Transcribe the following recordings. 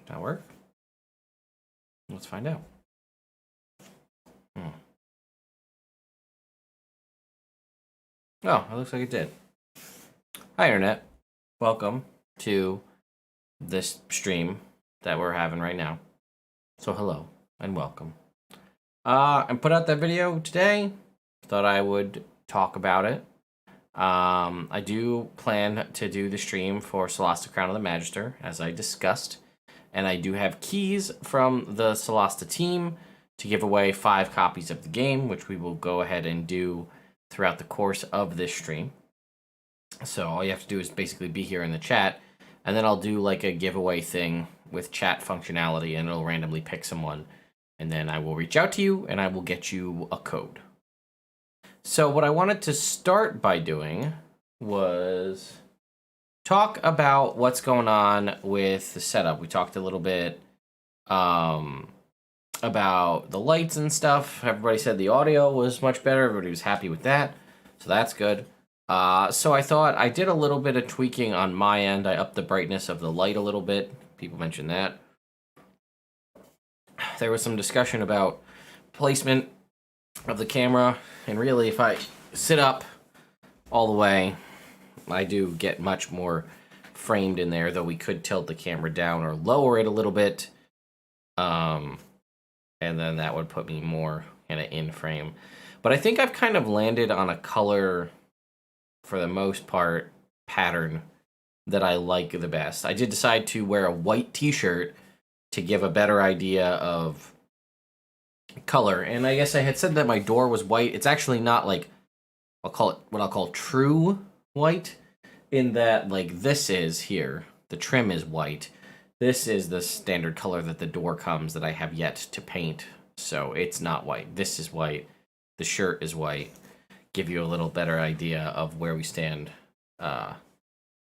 That work? Let's find out. Oh, it looks like it did. Hi, Internet. Welcome to this stream that we're having right now. So hello and welcome. I put out that video today. Thought I would talk about it. I do plan to do the stream for Solasta Crown of the Magister, as I discussed. And I do have keys from the Solasta team to give away 5 copies of the game, which we will go ahead and do throughout the course of this stream. So all you have to do is basically be here in the chat, and then I'll do like a giveaway thing with chat functionality, and it'll randomly pick someone, and then I will reach out to you, and I will get you a code. So what I wanted to start by doing was talk about what's going on with the setup. We talked a little bit about the lights and stuff. Everybody said the audio was much better. Everybody was happy with that, so that's good. So I thought I did a little bit of tweaking on my end. I upped the brightness of the light a little bit. People mentioned that. There was some discussion about placement of the camera, and really if I sit up all the way, I do get much more framed in there, though we could tilt the camera down or lower it a little bit. And then that would put me more kind of in frame. But I think I've kind of landed on a color, for the most part, pattern that I like the best. I did decide to wear a white t-shirt to give a better idea of color. And I guess I had said that my door was white. It's actually not like, I'll call it what I'll call true white, in that like this is here, the trim is white. This is the standard color that the door comes that I have yet to paint. So it's not white. This is white. The shirt is white. Give you a little better idea of where we stand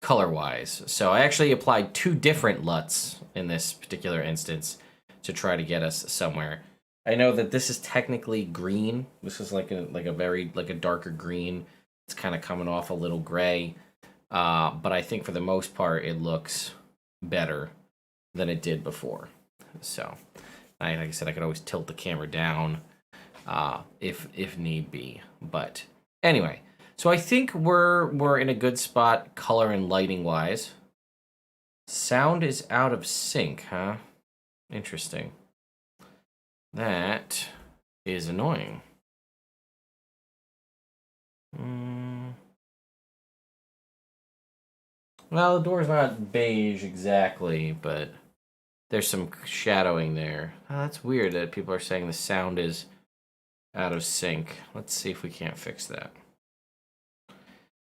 color-wise. So I actually applied 2 different LUTs in this particular instance to try to get us somewhere. I know that this is technically green. This is like a darker green. It's kind of coming off a little gray. But I think for the most part it looks better than it did before. So, like I said, I could always tilt the camera down if need be. But anyway, so I think we're in a good spot color and lighting wise. Sound is out of sync, huh? Interesting. That is annoying. Well, the door's not beige exactly, but there's some shadowing there. Oh, that's weird that people are saying the sound is out of sync. Let's see if we can't fix that.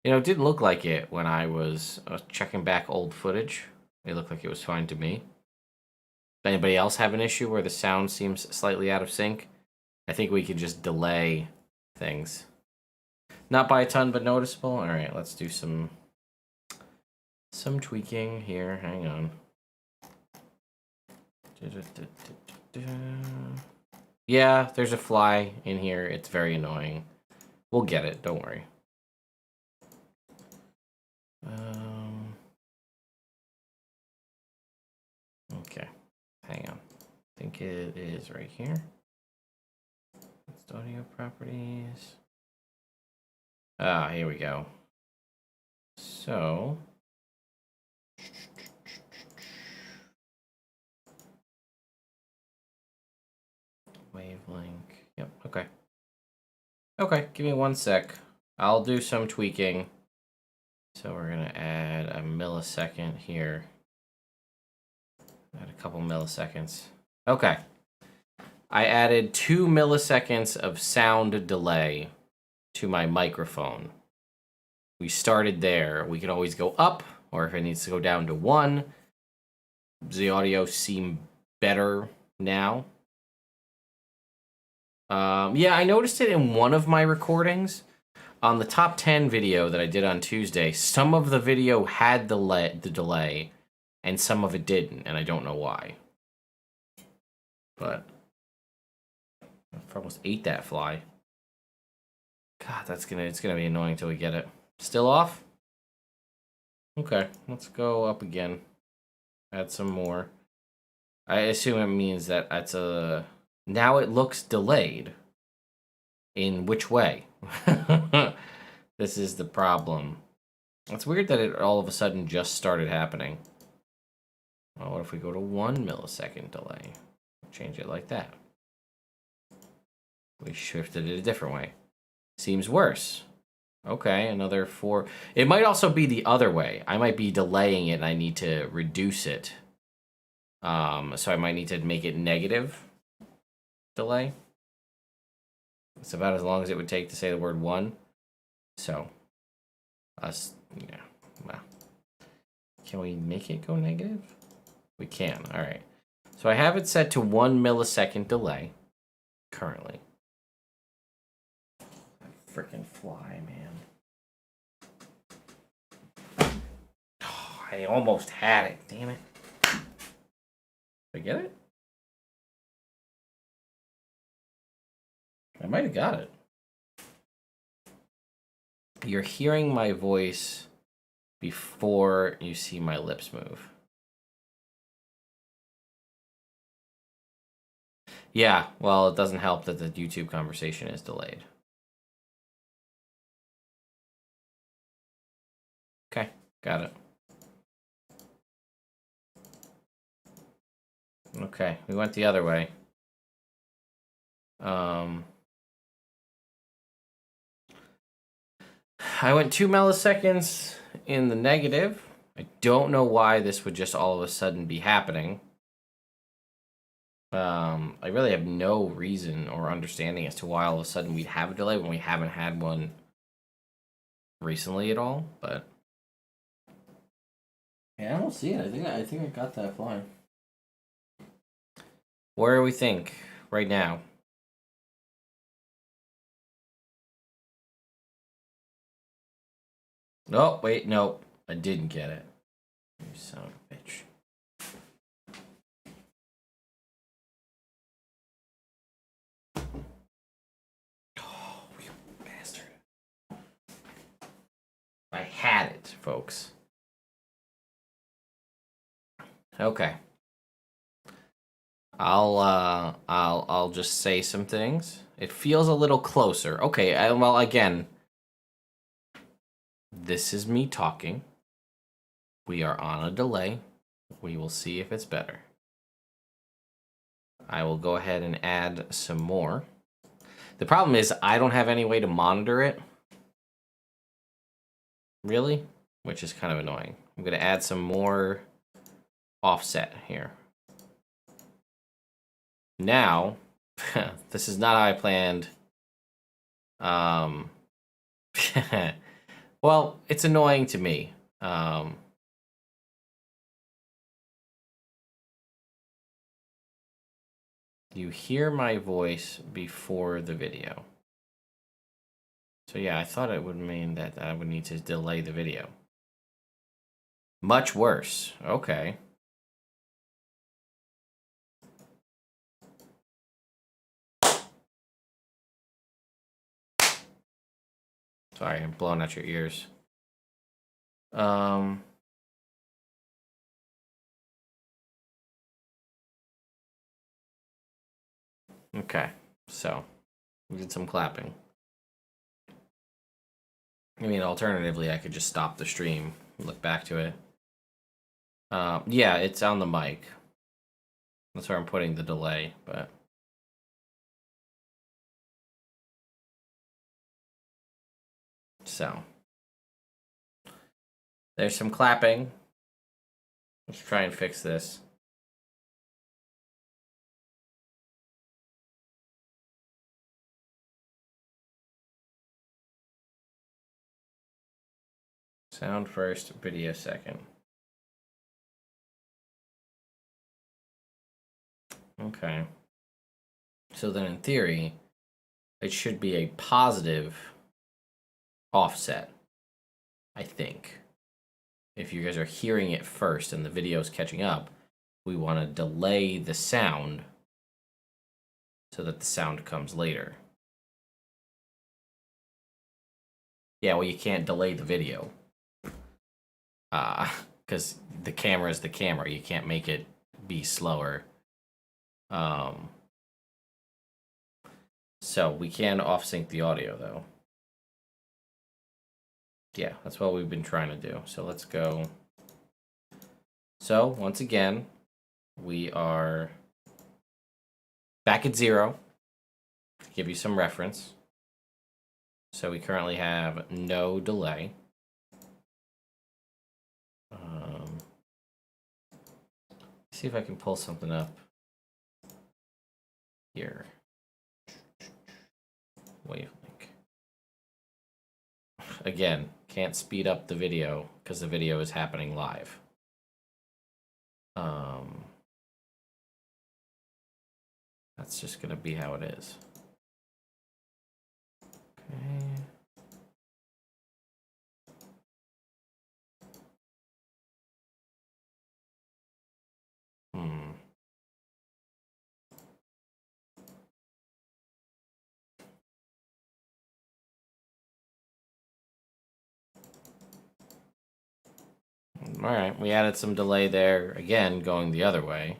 You know, it didn't look like it when I was checking back old footage. It looked like it was fine to me. Does anybody else have an issue where the sound seems slightly out of sync? I think we could just delay things. Not by a ton, but noticeable. All right, let's do some tweaking here. Hang on. Yeah, there's a fly in here. It's very annoying. We'll get it. Don't worry. Okay. Hang on. I think it is right here. It's audio properties. Ah, here we go. So wavelength. Yep, okay. Okay, give me 1 sec. I'll do some tweaking. So we're gonna add a millisecond here. Add a couple milliseconds. Okay. I added 2 milliseconds of sound delay to my microphone. We started there. We could always go up, or if it needs to go down to 1. Does the audio seem better now? Yeah, I noticed it in one of my recordings. On the top 10 video that I did on Tuesday, some of the video had the delay, and some of it didn't, and I don't know why. But I almost ate that fly. God, it's gonna be annoying till we get it. Still off? Okay, let's go up again. Add some more. I assume it means that it's a... Now it looks delayed. In which way? This is the problem. It's weird that it all of a sudden just started happening. Well, what if we go to 1 millisecond delay? Change it like that. We shifted it a different way. Seems worse. Okay, another 4. It might also be the other way. I might be delaying it and I need to reduce it. So I might need to make it negative delay. It's about as long as it would take to say the word 1. So, yeah, well. Can we make it go negative? We can, all right. So I have it set to 1 millisecond delay currently. Freaking fly, man. Oh, I almost had it, damn it. Did I get it? I might have got it. You're hearing my voice before you see my lips move. Yeah, well, it doesn't help that the YouTube conversation is delayed. Okay, got it. Okay, we went the other way. I went 2 milliseconds in the negative. I don't know why this would just all of a sudden be happening. I really have no reason or understanding as to why all of a sudden we'd have a delay when we haven't had one recently at all, but yeah, I don't see it. I think I got that fine. Where do we think right now? Oh, wait, no. I didn't get it. You son of a bitch. Oh, you bastard. I had it, folks. Okay. I'll just say some things. It feels a little closer. Okay, well, again, this is me talking. We are on a delay. We will see if it's better. I will go ahead and add some more. The problem is I don't have any way to monitor it. Really? Which is kind of annoying. I'm going to add some more offset here. Now, this is not how I planned. Well, it's annoying to me. You hear my voice before the video. So yeah, I thought it would mean that I would need to delay the video. Much worse. Okay. Sorry, I'm blowing out your ears. Okay, so we did some clapping. I mean, alternatively, I could just stop the stream, look back to it. Yeah, it's on the mic. That's where I'm putting the delay, but... So. There's some clapping. Let's try and fix this. Sound first, video second. Okay. So then in theory, it should be a positive offset, I think. If you guys are hearing it first and the video's catching up, we want to delay the sound so that the sound comes later. Yeah, well, you can't delay the video. Because the camera is the camera. You can't make it be slower So we can off-sync the audio, though. Yeah, that's what we've been trying to do. So let's go. So, once again, we are back at 0. To give you some reference. So we currently have no delay. See if I can pull something up here. Wavelength. Again, can't speed up the video because the video is happening live. That's just gonna be how it is. Okay. All right, we added some delay there, again, going the other way.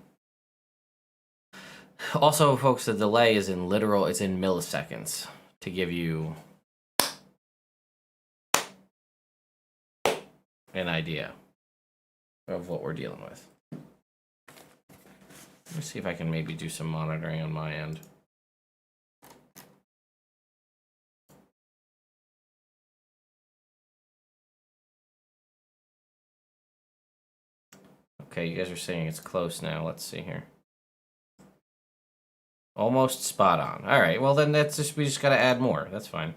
Also, folks, the delay is in literal, it's in milliseconds to give you an idea of what we're dealing with. Let me see if I can maybe do some monitoring on my end. Okay, you guys are saying it's close now. Let's see here. Almost spot on. All right, well then that's just, we just gotta add more. That's fine.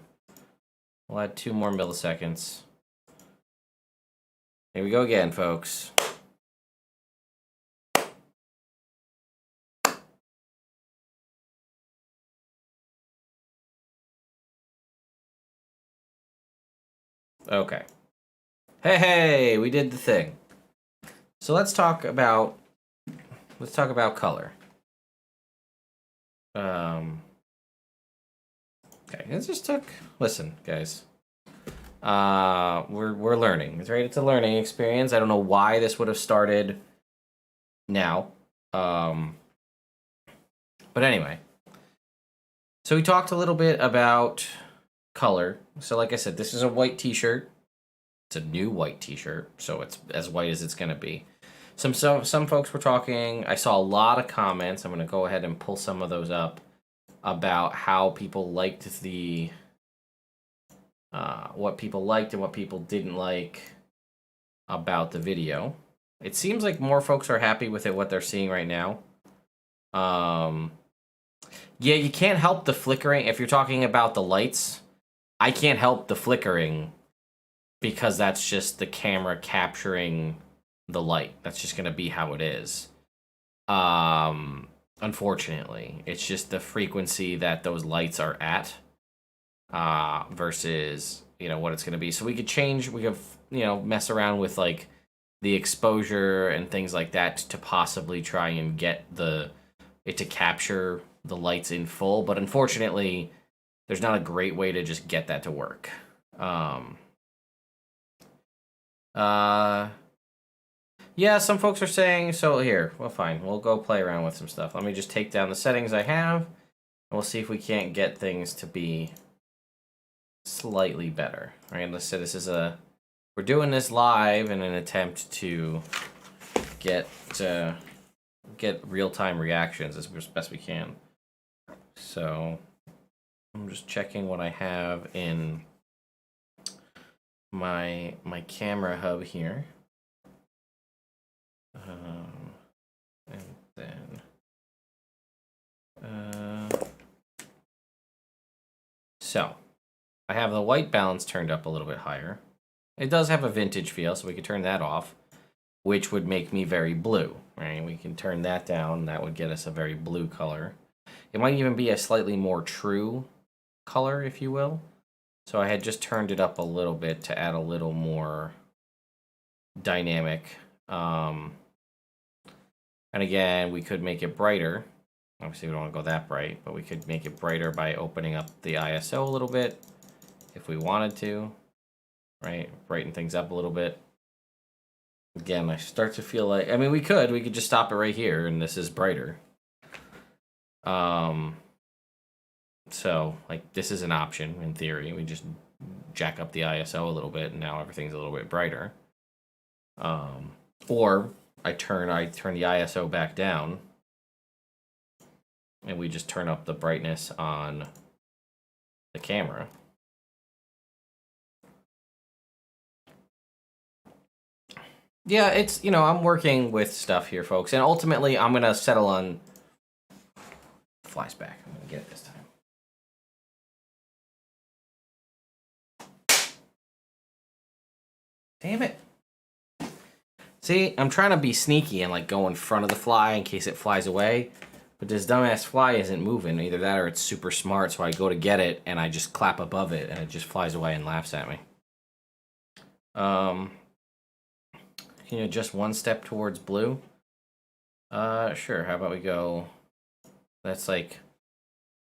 We'll add 2 more milliseconds. Here we go again, folks. Okay. Hey, we did the thing. So let's talk about color. Okay, it just took. Listen, guys. We're learning. It's right. It's a learning experience. I don't know why this would have started now. But anyway. So we talked a little bit about color. So like I said, this is a white t-shirt. It's a new white t-shirt, so it's as white as it's gonna be. Some folks were talking. I saw a lot of comments. I'm gonna go ahead and pull some of those up about how people liked the what people liked and what people didn't like about the video. It seems like more folks are happy with it, what they're seeing right now. Yeah, you can't help the flickering. If you're talking about the lights, I can't help the flickering because that's just the camera capturing the light. That's just going to be how it is. Unfortunately, it's just the frequency that those lights are at versus, what it's going to be. So we could change, we could, mess around with like the exposure and things like that to possibly try and get it to capture the lights in full. But unfortunately, there's not a great way to just get that to work. Yeah, some folks are saying, so here, well, fine, we'll go play around with some stuff. Let me just take down the settings I have, and we'll see if we can't get things to be slightly better. All right, let's say we're doing this live in an attempt to get real-time reactions as best we can. So I'm just checking what I have in my camera hub here. And then so I have the white balance turned up a little bit higher. It does have a vintage feel, so we could turn that off, which would make me very blue, right? We can turn that down. That would get us a very blue color. It might even be a slightly more true color, if you will. So I had just turned it up a little bit to add a little more dynamic. And again, we could make it brighter. Obviously, we don't want to go that bright, but we could make it brighter by opening up the ISO a little bit if we wanted to, right? Brighten things up a little bit. Again, I start to feel like, we could just stop it right here, and this is brighter. So, like, this is an option in theory. We just jack up the ISO a little bit, and now everything's a little bit brighter. Or I turn the ISO back down, and we just turn up the brightness on the camera. Yeah, it's, I'm working with stuff here, folks, and ultimately I'm gonna settle on. Flies back. I'm gonna get it this time. Damn it. See, I'm trying to be sneaky and like go in front of the fly in case it flies away. But this dumbass fly isn't moving. Either that or it's super smart, so I go to get it and I just clap above it and it just flies away and laughs at me. Can you adjust one step towards blue? Sure. How about we go... That's like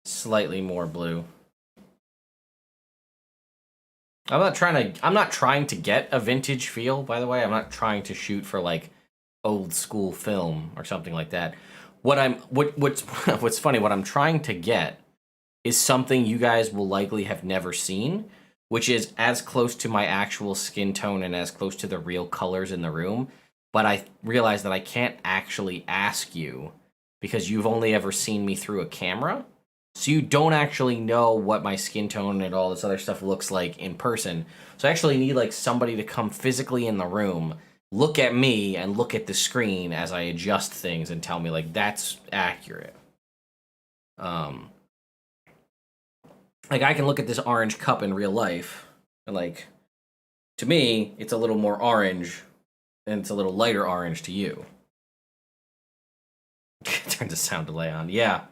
slightly more blue. I'm not trying to get a vintage feel, by the way. I'm not trying to shoot for like old school film or something like that. What's funny, what I'm trying to get is something you guys will likely have never seen, which is as close to my actual skin tone and as close to the real colors in the room. But I realize that I can't actually ask you because you've only ever seen me through a camera. So you don't actually know what my skin tone and all this other stuff looks like in person. So I actually need like somebody to come physically in the room, look at me and look at the screen as I adjust things and tell me like that's accurate. Like I can look at this orange cup in real life and like to me it's a little more orange and it's a little lighter orange to you. Turn the sound delay on. Yeah.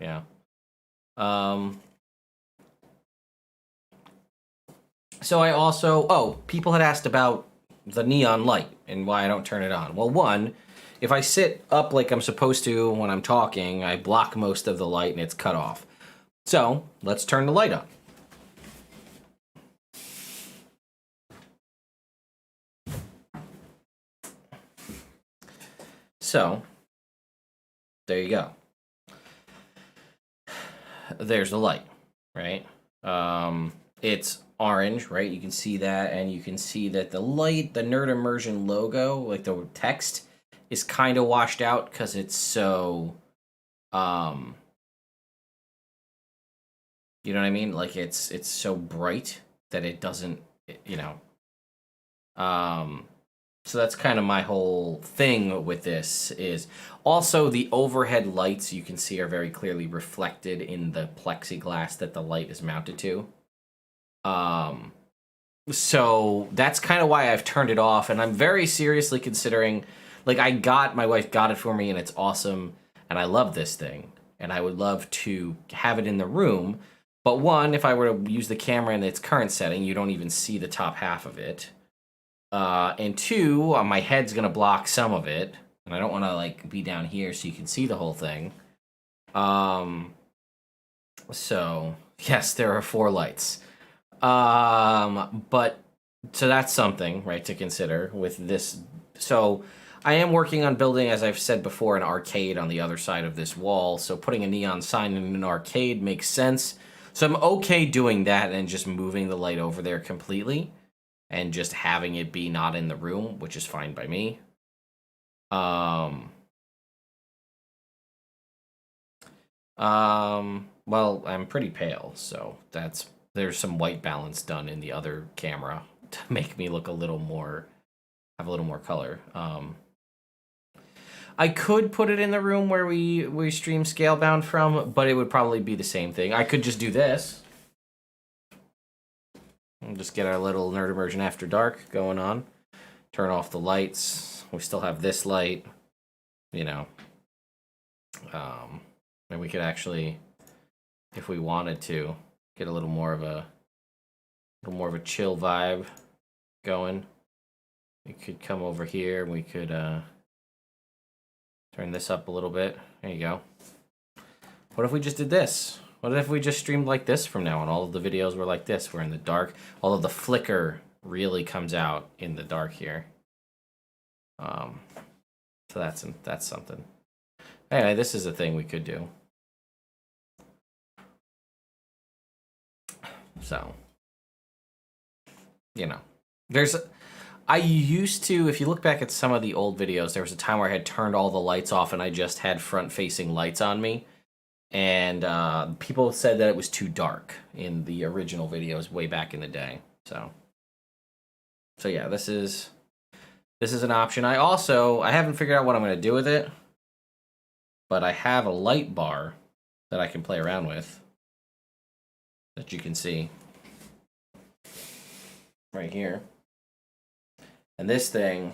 So I also, people had asked about the neon light and why I don't turn it on. Well, one, if I sit up like I'm supposed to when I'm talking, I block most of the light and it's cut off. So let's turn the light on. So there you go. There's the light, right? It's orange, right? You can see that, and you can see that the light, the Nerd Immersion logo, like the text, is kind of washed out because it's so, you know what I mean? Like it's so bright that it doesn't, so that's kind of my whole thing with this is also the overhead lights you can see are very clearly reflected in the plexiglass that the light is mounted to. So that's kind of why I've turned it off, and I'm very seriously considering, like my wife got it for me and it's awesome and I love this thing and I would love to have it in the room. But one, if I were to use the camera in its current setting, you don't even see the top half of it. And two, my head's gonna block some of it, and I don't want to like be down here so you can see the whole thing. So yes, there are 4 lights. But so that's something, right, to consider with this. So I am working on building, as I've said before, an arcade on the other side of this wall. So putting a neon sign in an arcade makes sense. So I'm okay doing that and just moving the light over there completely and just having it be not in the room, which is fine by me. Well, I'm pretty pale, so there's some white balance done in the other camera to make me look have a little more color. I could put it in the room where we stream Scalebound from, but it would probably be the same thing. I could just do this. And just get our little Nerd Immersion After Dark going on. Turn off the lights. We still have this light, and we could actually, if we wanted to, get a little more of a chill vibe going. We could come over here and we could turn this up a little bit. There you go. What if we just did this? What if we just streamed like this from now on? All of the videos were like this. We're in the dark. Although the flicker really comes out in the dark here. So that's something. Anyway, this is a thing we could do. So, you know, I used to, if you look back at some of the old videos, there was a time where I had turned all the lights off and I just had front-facing lights on me. And people said that it was too dark in the original videos way back in the day. So yeah, this is an option. I haven't figured out what I'm going to do with it, but I have a light bar that I can play around with that you can see right here. And this thing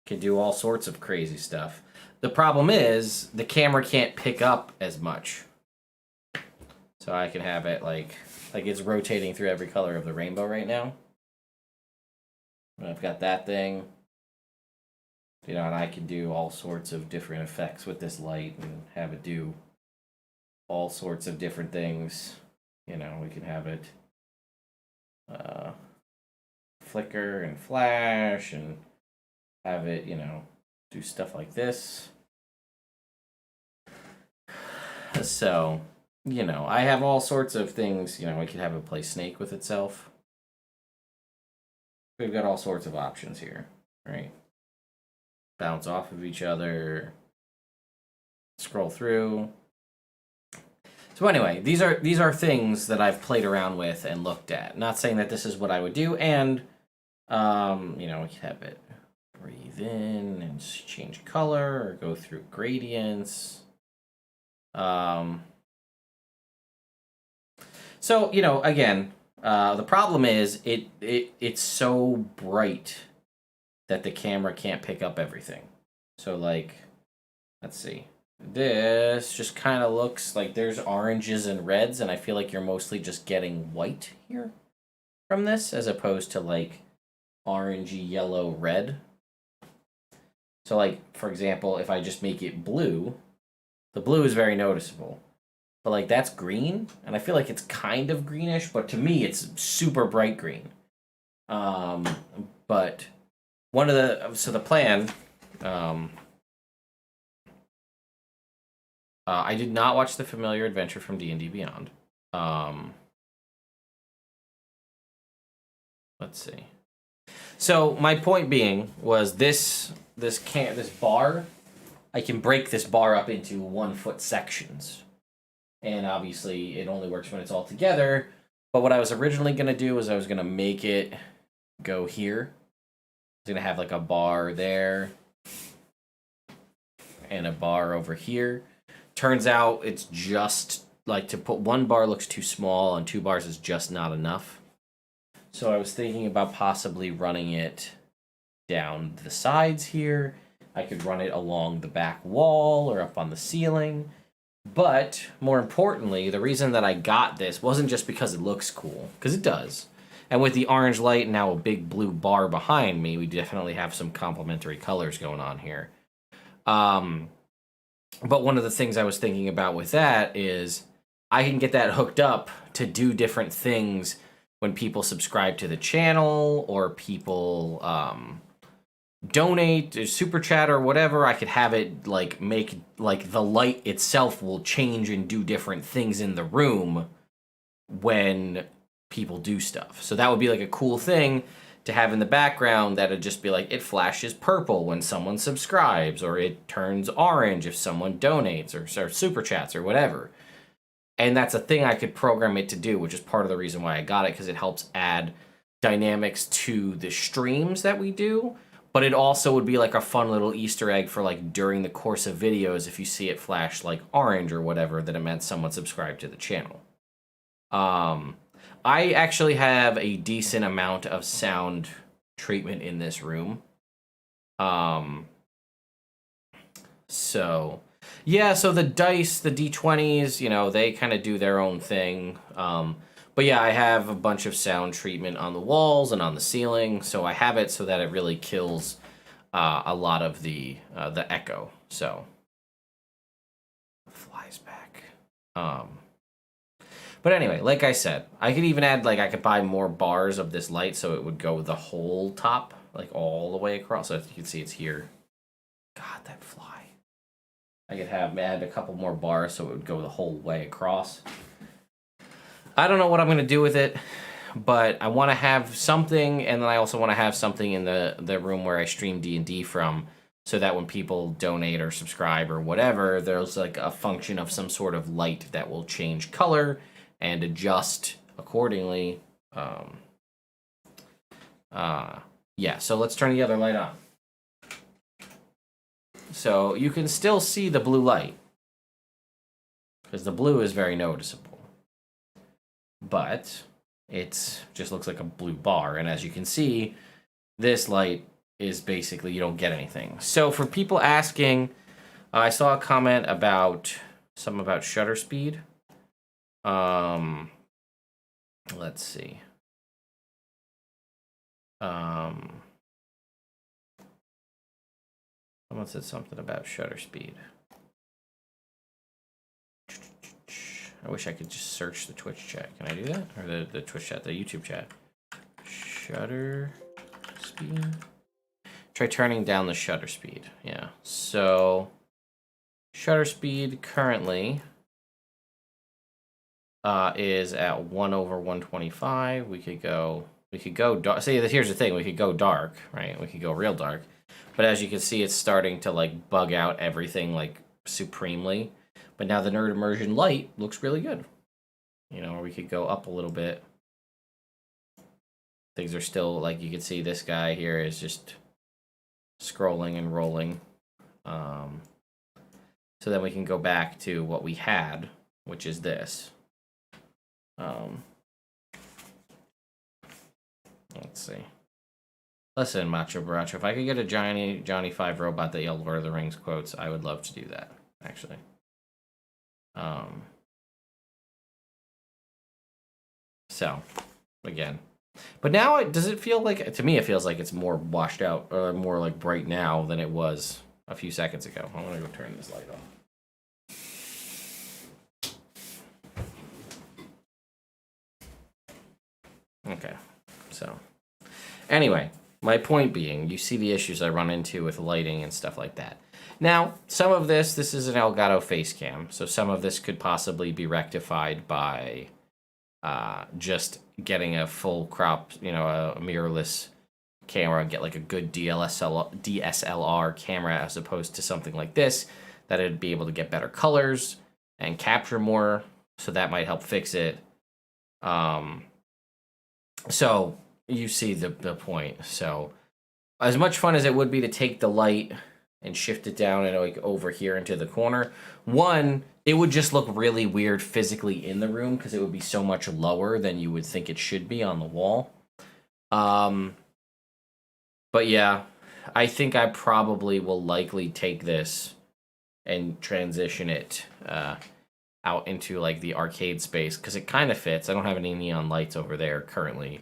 can do all sorts of crazy stuff. The problem is the camera can't pick up as much. So I can have it like it's rotating through every color of the rainbow right now. And I've got that thing. You know, and I can do all sorts of different effects with this light and have it do all sorts of different things. You know, we can have it flicker and flash and have it, you know, do stuff like this. So, you know, I have all sorts of things. You know, I could have it play Snake with itself. We've got all sorts of options here, right? Bounce off of each other, scroll through. So anyway, these are things that I've played around with and looked at. Not saying that this is what I would do, and you know, we can have it breathe in and change color or go through gradients. So, you know, again, the problem is it's so bright that the camera can't pick up everything. So, like, let's see. This just kind of looks like there's oranges and reds, and I feel like you're mostly just getting white here from this, as opposed to, like, orangey, yellow, red. So, like, for example, if I just make it blue, the blue is very noticeable. But, like, that's green, and I feel like it's kind of greenish, but to me, it's super bright green. But one of the plan, I did not watch The Familiar Adventure from D&D Beyond. Let's see. So my point being was this bar, I can break this bar up into 1 foot sections. And obviously it only works when it's all together. But what I was originally going to do was I was going to make it go here. I was going to have like a bar there and a bar over here. Turns out it's just like to put 1 bar looks too small and 2 bars is just not enough. So I was thinking about possibly running it down the sides here. I could run it along the back wall or up on the ceiling. But more importantly, the reason that I got this wasn't just because it looks cool, because it does. And with the orange light and now a big blue bar behind me, we definitely have some complementary colors going on here. But one of the things I was thinking about with that is I can get that hooked up to do different things when people subscribe to the channel or people donate, or super chat or whatever. I could have it like make like the light itself will change and do different things in the room when people do stuff. So that would be like a cool thing to have in the background that would just be like it flashes purple when someone subscribes, or it turns orange if someone donates or super chats or whatever. And that's a thing I could program it to do, which is part of the reason why I got it, because it helps add dynamics to the streams that we do. But it also would be like a fun little Easter egg for like during the course of videos, if you see it flash like orange or whatever, that it meant someone subscribed to the channel. I actually have a decent amount of sound treatment in this room. So yeah, so the dice, the D20s, you know, they kind of do their own thing. But yeah, I have a bunch of sound treatment on the walls and on the ceiling, so I have it so that it really kills a lot of the echo. So flies back. But anyway, like I said, I could even add, like, I could buy more bars of this light so it would go the whole top, like all the way across. So if you can see, it's here. God, that fly. I could add a couple more bars so it would go the whole way across. I don't know what I'm going to do with it, but I want to have something, and then I also want to have something in the room where I stream D&D from, so that when people donate or subscribe or whatever, there's like a function of some sort of light that will change color and adjust accordingly. Yeah, so let's turn the other light on. So you can still see the blue light, because the blue is very noticeable. But it just looks like a blue bar, and as you can see, this light is basically, you don't get anything. So for people asking, I saw a comment about something about shutter speed. Let's see. Someone said something about shutter speed. I wish I could just search the Twitch chat. Can I do that? Or the Twitch chat, the YouTube chat. Shutter speed. Try turning down the shutter speed. Yeah. So shutter speed currently is at 1/125. We could go dark. See, here's the thing. We could go dark, right? We could go real dark. But as you can see, it's starting to like bug out everything like supremely. But now the Nerd Immersion light looks really good. You know, or we could go up a little bit. Things are still, like, you can see this guy here is just scrolling and rolling. So then we can go back to what we had, which is this. Let's see. Listen, Macho Baracho, if I could get a Johnny 5 robot that yelled Lord of the Rings quotes, I would love to do that, actually. So, again. But now, does it feel like, to me, it feels like it's more washed out, or more like bright now than it was a few seconds ago. I'm gonna go turn this light off. Okay, so anyway, my point being, you see the issues I run into with lighting and stuff like that. Now, some of this is an Elgato face cam, so some of this could possibly be rectified by just getting a full crop, you know, a mirrorless camera, get like a good DSLR camera as opposed to something like this, that it'd be able to get better colors and capture more, so that might help fix it. So you see the point. So as much fun as it would be to take the light and shift it down and like over here into the corner, one, it would just look really weird physically in the room because it would be so much lower than you would think it should be on the wall. But yeah, I think I probably will likely take this and transition it out into like the arcade space because it kind of fits. I don't have any neon lights over there currently.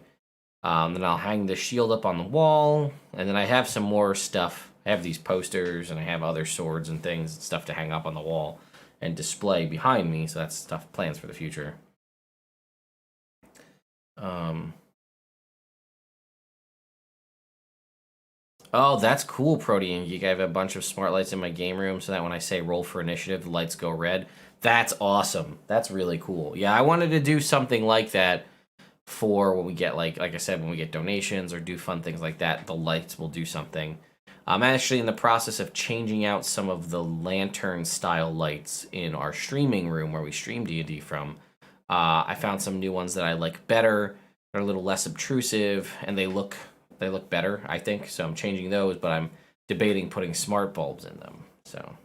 Then I'll hang the shield up on the wall, and then I have some more stuff. I have these posters, and I have other swords and things and stuff to hang up on the wall and display behind me, so that's stuff, plans for the future. Oh, that's cool, Protean Geek. I have a bunch of smart lights in my game room so that when I say roll for initiative, the lights go red. That's awesome. That's really cool. Yeah, I wanted to do something like that for when we get, like I said, when we get donations or do fun things like that, the lights will do something. I'm actually in the process of changing out some of the lantern-style lights in our streaming room where we stream D&D from. I found some new ones that I like better. They're a little less obtrusive, and they look better, I think. So I'm changing those, but I'm debating putting smart bulbs in them. So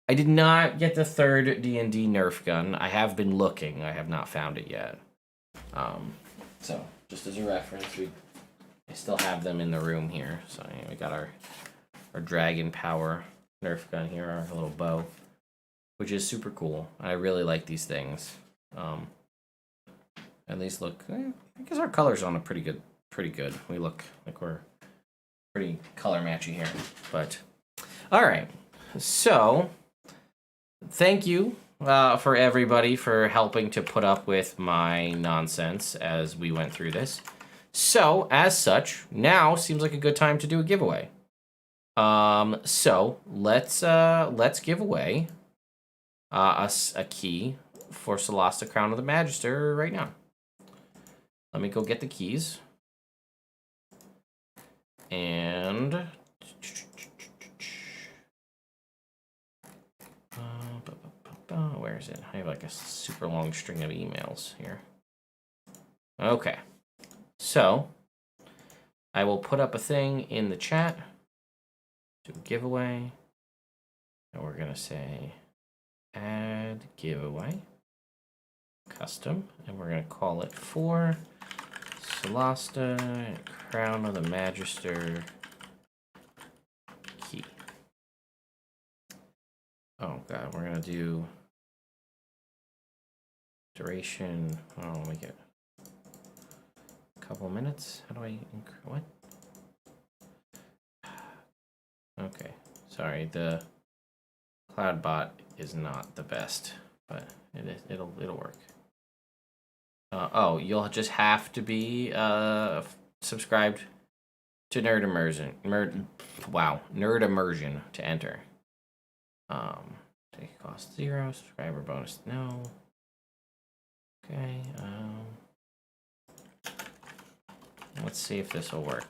I did not get the third D&D Nerf gun. I have been looking. I have not found it yet. So just as a reference, I still have them in the room here. So we got our Dragon Power Nerf gun here, our little bow, which is super cool. I really like these things. At least look, I guess our colors on are pretty good. We look like we're pretty color matchy here. But all right, so thank you for everybody for helping to put up with my nonsense as we went through this. So as such, now seems like a good time to do a giveaway. So let's give away us a key for Solasta Crown of the Magister right now. Let me go get the keys. And where is it? I have like a super long string of emails here. Okay. So I will put up a thing in the chat. Do a giveaway. And we're going to say add giveaway. Custom. And we're going to call it for Solasta Crown of the Magister key. Oh god, we're gonna do duration. I'll make it a couple minutes. How do I what? Okay, sorry. The CloudBot is not the best, but it'll work. Oh, you'll just have to be subscribed to Nerd Immersion. Nerd Immersion to enter. Take cost 0, subscriber bonus no. Okay. Let's see if this will work.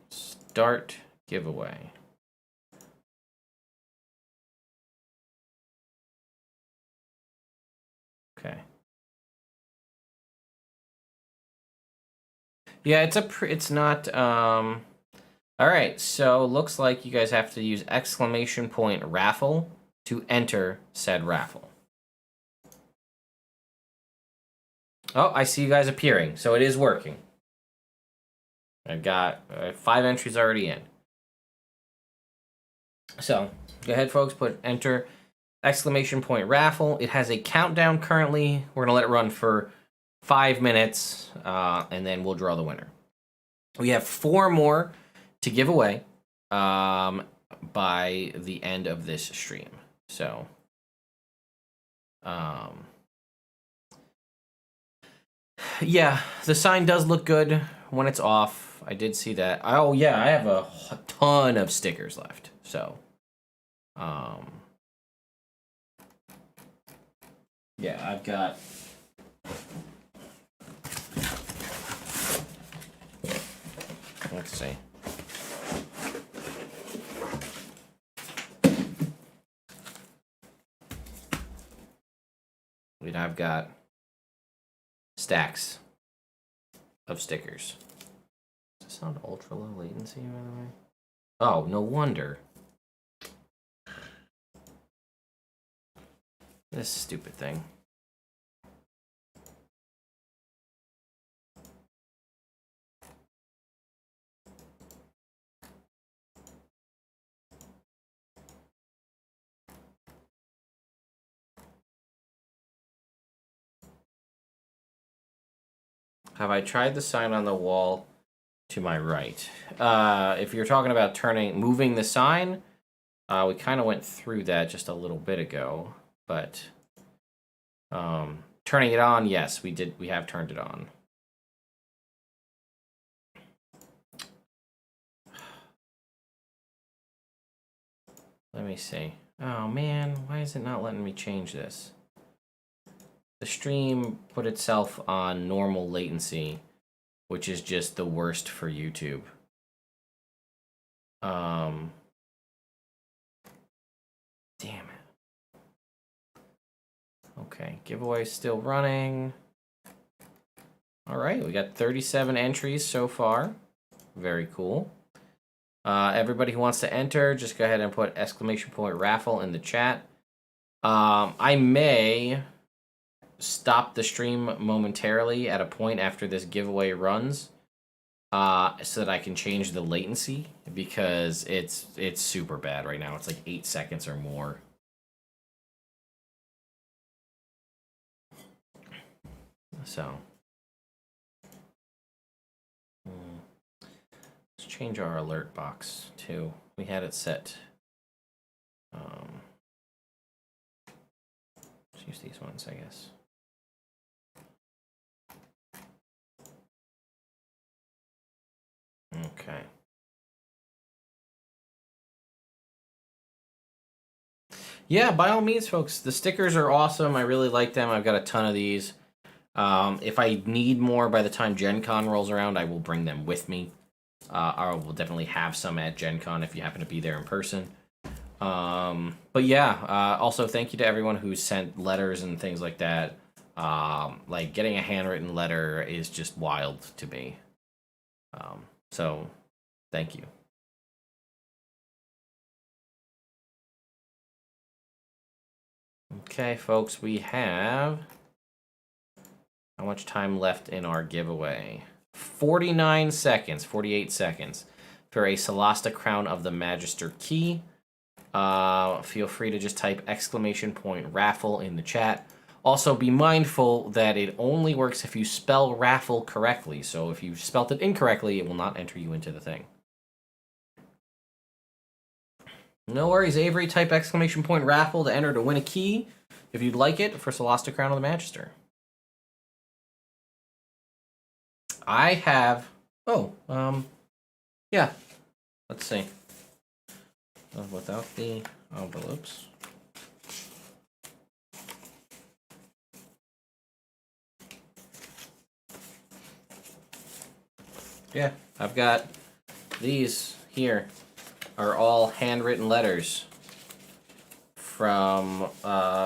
Start giveaway. Okay. Yeah, it's not all right, so looks like you guys have to use exclamation point raffle to enter said raffle. Oh, I see you guys appearing, so it is working. I've got 5 entries already in. So go ahead, folks, put enter exclamation point raffle. It has a countdown currently. We're gonna let it run for 5 minutes, and then we'll draw the winner. We have 4 more to give away by the end of this stream. So, yeah, the sign does look good when it's off. I did see that. Oh, yeah, I have a ton of stickers left. So, yeah, I've got... Let's see. I've got stacks of stickers. Does this sound ultra low latency, by the way? Oh, no wonder. This stupid thing. Have I tried the sign on the wall to my right? If you're talking about moving the sign, we kind of went through that just a little bit ago, but turning it on, yes, we did. We have turned it on. Let me see. Oh man, why is it not letting me change this? The stream put itself on normal latency, which is just the worst for YouTube. Damn it. Okay, giveaway still running. All right, we got 37 entries so far. Very cool. Everybody who wants to enter, just go ahead and put exclamation point raffle in the chat. I may stop the stream momentarily at a point after this giveaway runs, so that I can change the latency, because it's super bad right now. It's like 8 seconds or more. So let's change our alert box too. We had it set. Let's use these ones, I guess. Okay. Yeah, by all means, folks. The stickers are awesome. I really like them. I've got a ton of these. If I need more by the time Gen Con rolls around, I will bring them with me. I will definitely have some at Gen Con if you happen to be there in person. But yeah, also thank you to everyone who sent letters and things like that. Like getting a handwritten letter is just wild to me. So thank you. Okay, folks, we have how much time left in our giveaway? 49 seconds, 48 seconds for a Solasta Crown of the Magister key. Feel free to just type !raffle in the chat. Also, be mindful that it only works if you spell raffle correctly. So if you spelt it incorrectly, it will not enter you into the thing. No worries, Avery. Type !raffle to enter to win a key if you'd like it for Solasta Crown of the Magister. I have... Oh, yeah. Let's see. Without the envelopes. Yeah, I've got these here are all handwritten letters from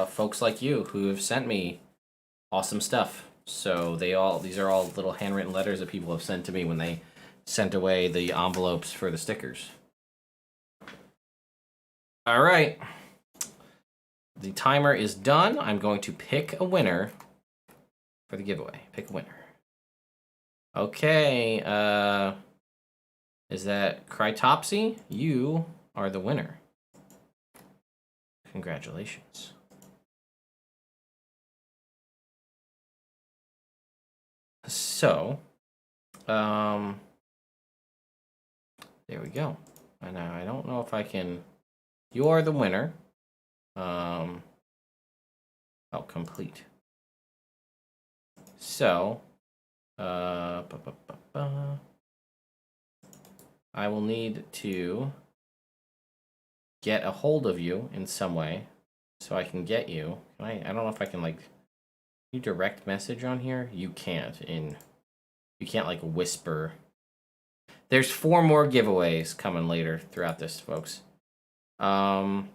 folks like you who have sent me awesome stuff. So these are all little handwritten letters that people have sent to me when they sent away the envelopes for the stickers. All right. The timer is done. I'm going to pick a winner for the giveaway. Pick a winner. Okay, is that Crytopsy? You are the winner. Congratulations. So, there we go. And I don't know if I can... You are the winner. Oh, complete. So, I will need to get a hold of you in some way so I can get you. I don't know if I can, like, you direct message on here? You can't. You can't, like, whisper. There's 4 more giveaways coming later throughout this, folks. So,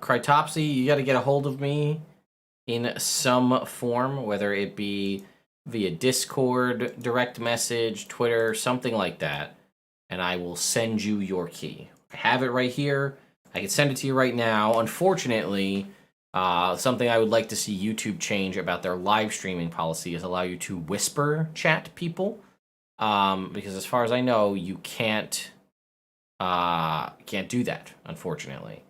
Crytopsy, you got to get a hold of me in some form, whether it be via Discord, direct message, Twitter, something like that, and I will send you your key. I have it right here. I can send it to you right now. Unfortunately, something I would like to see YouTube change about their live streaming policy is allow you to whisper chat people, because as far as I know, you can't do that, unfortunately.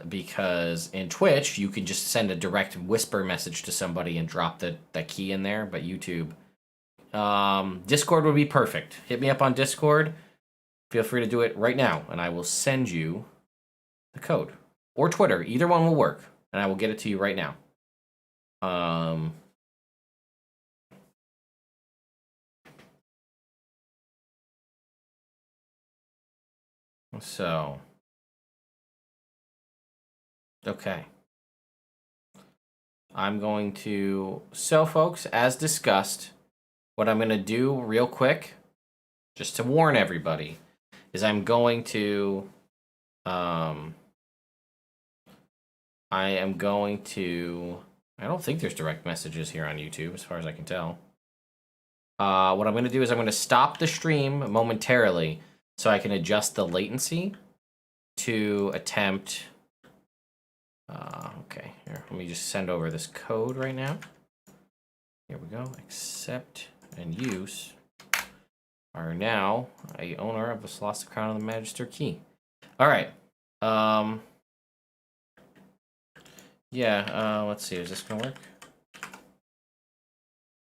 Because in Twitch, you can just send a direct whisper message to somebody and drop that key in there, but YouTube... Discord would be perfect. Hit me up on Discord. Feel free to do it right now, and I will send you the code. Or Twitter. Either one will work, and I will get it to you right now. So... Okay. I'm going to... So, folks, as discussed, what I'm going to do real quick, just to warn everybody, is I'm going to... I am going to... I don't think there's direct messages here on YouTube, as far as I can tell. What I'm going to do is I'm going to stop the stream momentarily so I can adjust the latency to attempt... okay, here, let me just send over this code right now. Here we go. Accept and use are now a owner of the Solasta Crown of the Magister key. All right. Yeah, let's see. Is this going to work?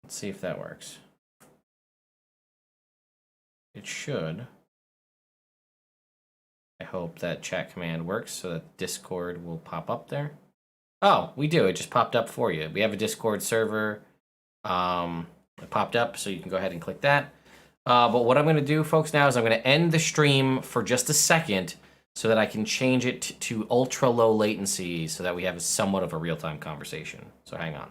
Let's see if that works. It should. I hope that chat command works so that Discord will pop up there. Oh, we do. It just popped up for you. We have a Discord server. It popped up, so you can go ahead and click that. But what I'm going to do, folks, now is I'm going to end the stream for just a second so that I can change it to ultra low latency so that we have somewhat of a real-time conversation. So hang on.